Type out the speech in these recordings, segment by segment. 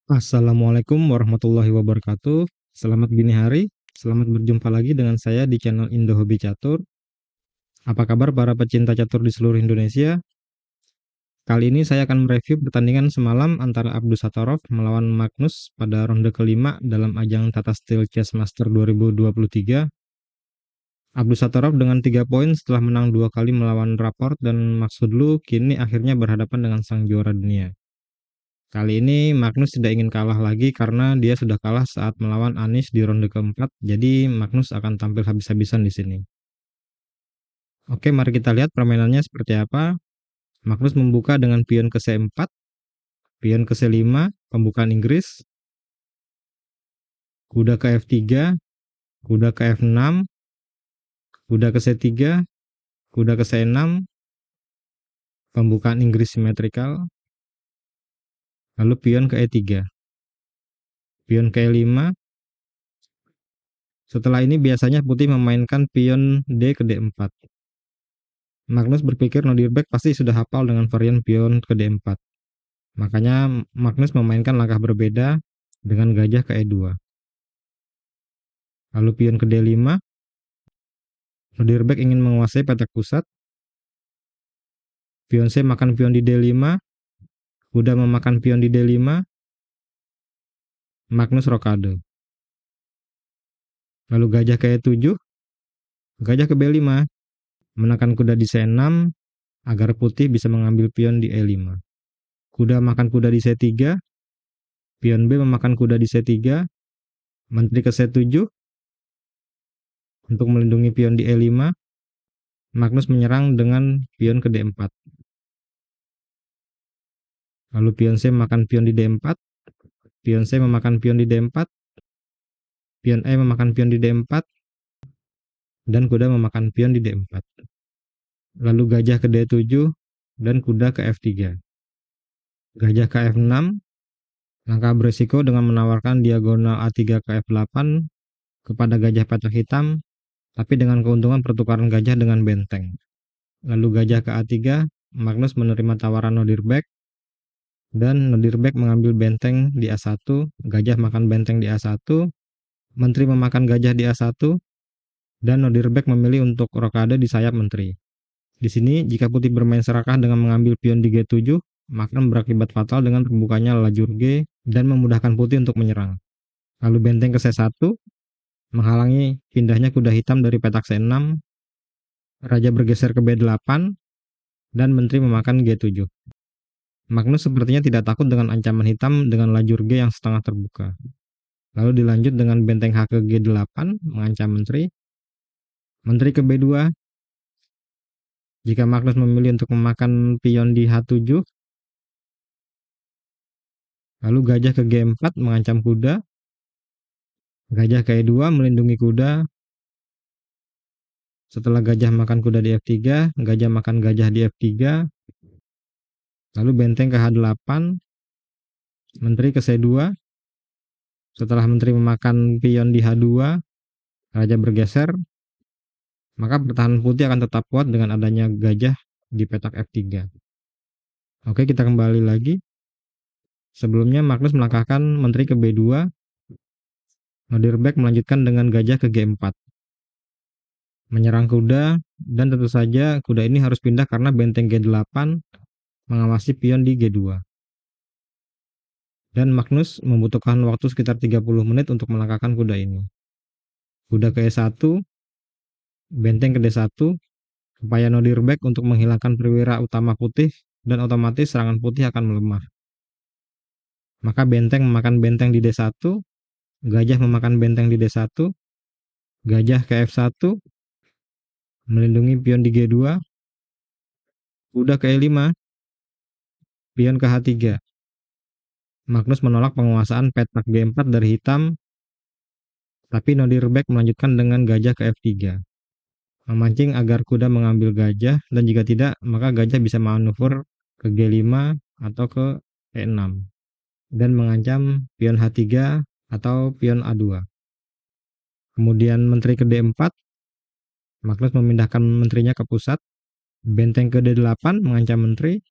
Assalamualaikum warahmatullahi wabarakatuh. Selamat dini hari. Selamat berjumpa lagi dengan saya di channel Indo Hobi Catur. Apa kabar para pecinta catur di seluruh Indonesia? Kali ini saya akan mereview pertandingan semalam antara Abdus Satorov melawan Magnus pada ronde kelima dalam ajang Tata Steel Chess Master 2023. Abdus Satorov dengan 3 poin setelah menang 2 kali melawan Rapport dan Max Hudlu kini akhirnya berhadapan dengan sang juara dunia. Kali ini Magnus tidak ingin kalah lagi karena dia sudah kalah saat melawan Anish di ronde keempat, jadi Magnus akan tampil habis-habisan di sini. Oke, mari kita lihat permainannya seperti apa. Magnus membuka dengan pion ke C4, pion ke C5, pembukaan Inggris, kuda ke F3, kuda ke F6, kuda ke C3, kuda ke C6, pembukaan Inggris simetrikal, lalu pion ke E3, pion ke E5. Setelah ini biasanya putih memainkan pion D ke D4. Magnus berpikir Nordirbeck pasti sudah hafal dengan varian pion ke D4. Makanya Magnus memainkan langkah berbeda dengan gajah ke E2. Lalu pion ke D5. Nordirbeck ingin menguasai petak pusat. Pion C makan pion di D5. Kuda memakan pion di D5. Magnus rokade. Lalu gajah ke E7. Gajah ke B5. Menekan kuda di C6 agar putih bisa mengambil pion di E5. Kuda makan kuda di C3. Pion B memakan kuda di C3. Menteri ke C7. Untuk melindungi pion di E5, Magnus menyerang dengan pion ke D4. Lalu pion C memakan pion di D4, pion C memakan pion di D4, pion E memakan pion di D4, dan kuda memakan pion di D4. Lalu gajah ke D7 dan kuda ke F3. Gajah ke F6, langkah berisiko dengan menawarkan diagonal A3 ke F8 kepada gajah petak hitam, tapi dengan keuntungan pertukaran gajah dengan benteng. Lalu gajah ke A3, Magnus menerima tawaran Nordirbeck, dan Nordirbeck mengambil benteng di A1, gajah makan benteng di A1, menteri memakan gajah di A1, dan Nordirbeck memilih untuk rokade di sayap menteri. Di sini, jika putih bermain serakah dengan mengambil pion di G7, maka berakibat fatal dengan terbukanya lajur G dan memudahkan putih untuk menyerang. Lalu benteng ke C1, menghalangi pindahnya kuda hitam dari petak C6, raja bergeser ke B8, dan menteri memakan G7. Magnus sepertinya tidak takut dengan ancaman hitam dengan lajur G yang setengah terbuka. Lalu dilanjut dengan benteng H ke G8 mengancam menteri. Menteri ke B2. Jika Magnus memilih untuk memakan pion di H7. Lalu gajah ke G4 mengancam kuda. Gajah ke E2 melindungi kuda. Setelah gajah makan kuda di F3, gajah makan gajah di F3. Lalu benteng ke H8. Menteri ke C2. Setelah menteri memakan pion di H2, raja bergeser. Maka pertahanan putih akan tetap kuat dengan adanya gajah di petak F3. Oke, kita kembali lagi. Sebelumnya Magnus melangkahkan menteri ke B2. Nordirbeck melanjutkan dengan gajah ke G4. Menyerang kuda, dan tentu saja kuda ini harus pindah karena benteng G8 mengawasi pion di G2. Dan Magnus membutuhkan waktu sekitar 30 menit untuk melangkahkan kuda ini. Kuda ke E1, benteng ke D1, upaya Nordirbeck untuk menghilangkan perwira utama putih, dan otomatis serangan putih akan melemah. Maka benteng memakan benteng di D1, gajah memakan benteng di D1, gajah ke F1, melindungi pion di G2, kuda ke E5, pion ke H3. Magnus menolak penguasaan petak G4 dari hitam, tapi Nordirbeck melanjutkan dengan gajah ke F3. Memancing agar kuda mengambil gajah, dan jika tidak, maka gajah bisa manuver ke G5 atau ke E6 dan mengancam pion H3 atau pion A2. Kemudian menteri ke D4, Magnus memindahkan menterinya ke pusat. Benteng ke D8 mengancam menteri.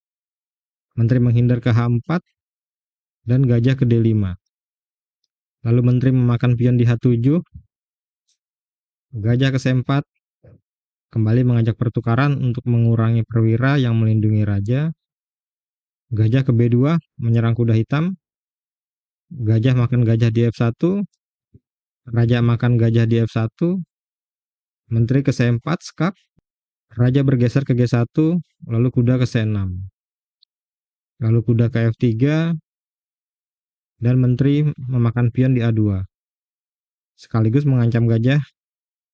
Menteri menghindar ke H4. dan gajah ke D5. Lalu menteri memakan pion di H7, gajah ke C4, kembali mengajak pertukaran untuk mengurangi perwira yang melindungi raja. Gajah ke B2, menyerang kuda hitam, gajah makan gajah di F1, raja makan gajah di F1, menteri ke C4, skak, raja bergeser ke G1, lalu kuda ke C6, lalu kuda ke F3, dan menteri memakan pion di A2, sekaligus mengancam gajah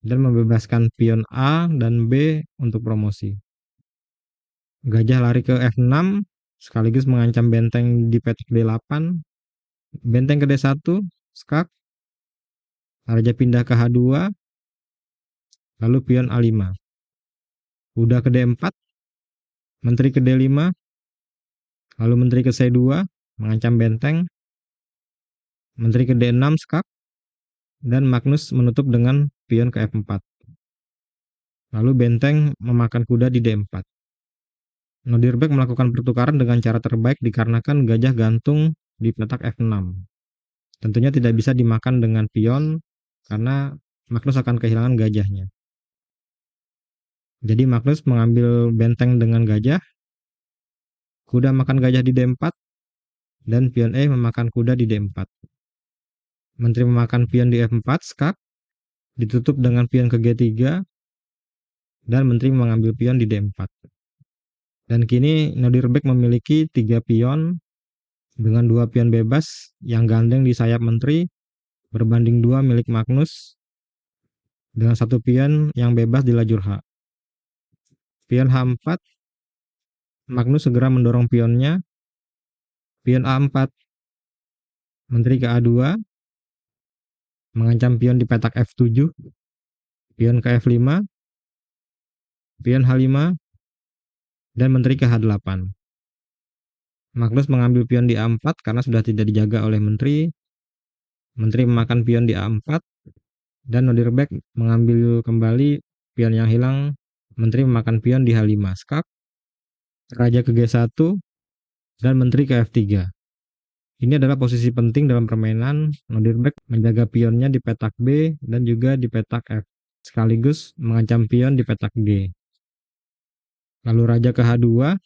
dan membebaskan pion A dan B untuk promosi. Gajah lari ke F6, sekaligus mengancam benteng di petak D8, benteng ke D1, skak, raja pindah ke H2, lalu pion A5. Kuda ke D4, menteri ke D5, lalu menteri ke C2, mengancam benteng, menteri ke D6, skak, dan Magnus menutup dengan pion ke F4. Lalu benteng memakan kuda di D4. Nodirbek melakukan pertukaran dengan cara terbaik dikarenakan gajah gantung di petak F6. Tentunya tidak bisa dimakan dengan pion karena Magnus akan kehilangan gajahnya. Jadi Magnus mengambil benteng dengan gajah, kuda makan gajah di D4, dan pion E memakan kuda di D4. Menteri memakan pion di F4, skak, ditutup dengan pion ke G3, dan menteri mengambil pion di D4. Dan kini Nodirbek memiliki 3 pion dengan 2 pion bebas yang gandeng di sayap menteri berbanding 2 milik Magnus dengan 1 pion yang bebas di lajur H. Pion H4, Magnus segera mendorong pionnya. Pion A4, menteri ke A2, mengancam pion di petak F7, pion ke F5, pion H5, dan menteri ke H8. Magnus mengambil pion di A4 karena sudah tidak dijaga oleh menteri. Menteri memakan pion di A4, dan Nodirbek mengambil kembali pion yang hilang. Menteri memakan pion di H5, skak, raja ke G1, dan menteri ke F3. Ini adalah posisi penting dalam permainan. Nodirbek menjaga pionnya di petak B dan juga di petak F, sekaligus mengancam pion di petak G. Lalu raja ke H2,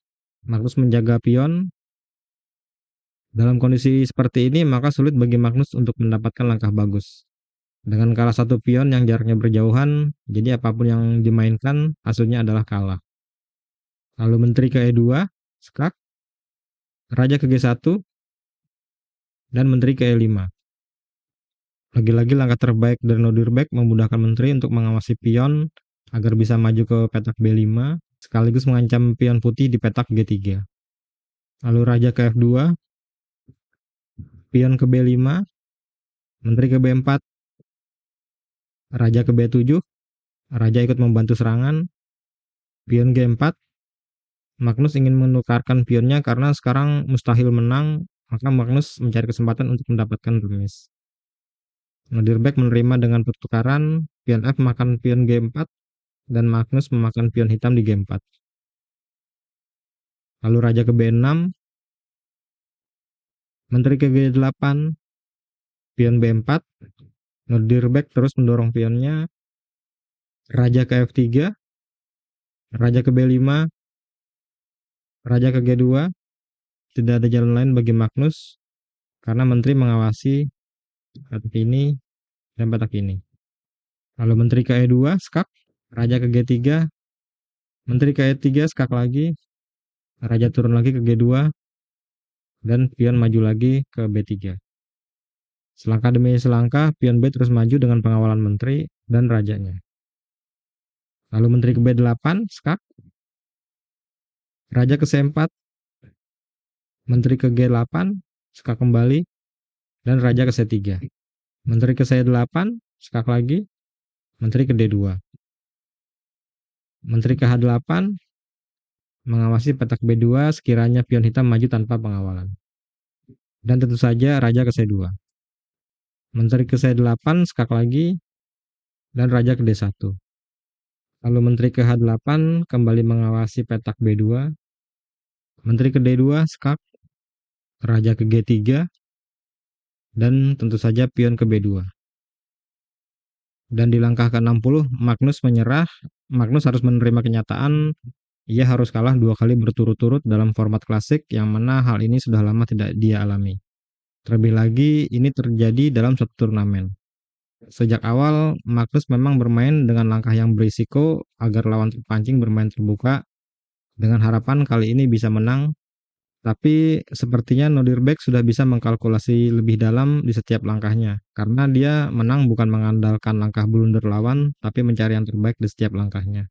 Magnus menjaga pion. Dalam kondisi seperti ini, maka sulit bagi Magnus untuk mendapatkan langkah bagus. Dengan kalah 1 pion yang jaraknya berjauhan, jadi apapun yang dimainkan, hasilnya adalah kalah. Lalu menteri ke E2, skak, raja ke G1, dan menteri ke E5. Lagi-lagi langkah terbaik dari Nodirbek memudahkan menteri untuk mengawasi pion agar bisa maju ke petak B5, sekaligus mengancam pion putih di petak G3. Lalu raja ke F2, pion ke B5, menteri ke B4, raja ke B7, raja ikut membantu serangan, pion G4, Magnus ingin menukarkan pionnya karena sekarang mustahil menang, maka Magnus mencari kesempatan untuk mendapatkan remis. Nodirbek menerima dengan pertukaran, pion F makan pion G4, dan Magnus memakan pion hitam di G4. Lalu raja ke B6, menteri ke G8, pion B4, Nodirbek terus mendorong pionnya, raja ke F3, raja ke B5, raja ke G2, tidak ada jalan lain bagi Magnus karena menteri mengawasi petak ini dan petak ini. Lalu menteri ke E2, skak, raja ke G3, menteri ke E3, skak lagi, raja turun lagi ke G2, dan pion maju lagi ke B3. Selangkah demi selangkah, pion B terus maju dengan pengawalan menteri dan rajanya. Lalu menteri ke B8, skak, raja ke C4, menteri ke G8, skak kembali, dan raja ke C3. Menteri ke C8, skak lagi, menteri ke D2. Menteri ke H8, mengawasi petak B2 sekiranya pion hitam maju tanpa pengawalan. Dan tentu saja raja ke C2. Menteri ke C8, skak lagi, dan raja ke D1. Lalu menteri ke H8 kembali mengawasi petak B2. Menteri ke D2, skak, raja ke G3, dan tentu saja pion ke B2. Dan di langkah ke-60, Magnus menyerah. Magnus harus menerima kenyataan ia harus kalah 2 kali berturut-turut dalam format klasik, yang mana hal ini sudah lama tidak dia alami. Terlebih lagi, ini terjadi dalam suatu turnamen. Sejak awal, Magnus memang bermain dengan langkah yang berisiko agar lawan terpancing bermain terbuka, dengan harapan kali ini bisa menang. Tapi sepertinya Nodirbek sudah bisa mengkalkulasi lebih dalam di setiap langkahnya, karena dia menang bukan mengandalkan langkah blunder lawan, tapi mencari yang terbaik di setiap langkahnya.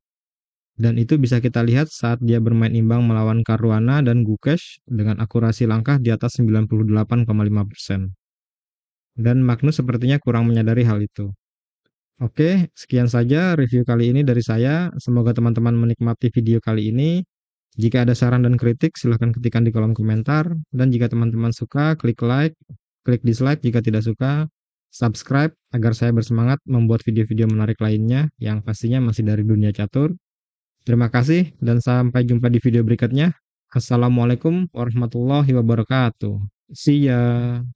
Dan itu bisa kita lihat saat dia bermain imbang melawan Caruana dan Gukesh dengan akurasi langkah di atas 98,5%. Dan Magnus sepertinya kurang menyadari hal itu. Oke, sekian saja review kali ini dari saya. Semoga teman-teman menikmati video kali ini. Jika ada saran dan kritik, silahkan ketikkan di kolom komentar. Dan jika teman-teman suka, klik like, klik dislike jika tidak suka, subscribe agar saya bersemangat membuat video-video menarik lainnya yang pastinya masih dari dunia catur. Terima kasih dan sampai jumpa di video berikutnya. Assalamualaikum warahmatullahi wabarakatuh. See ya.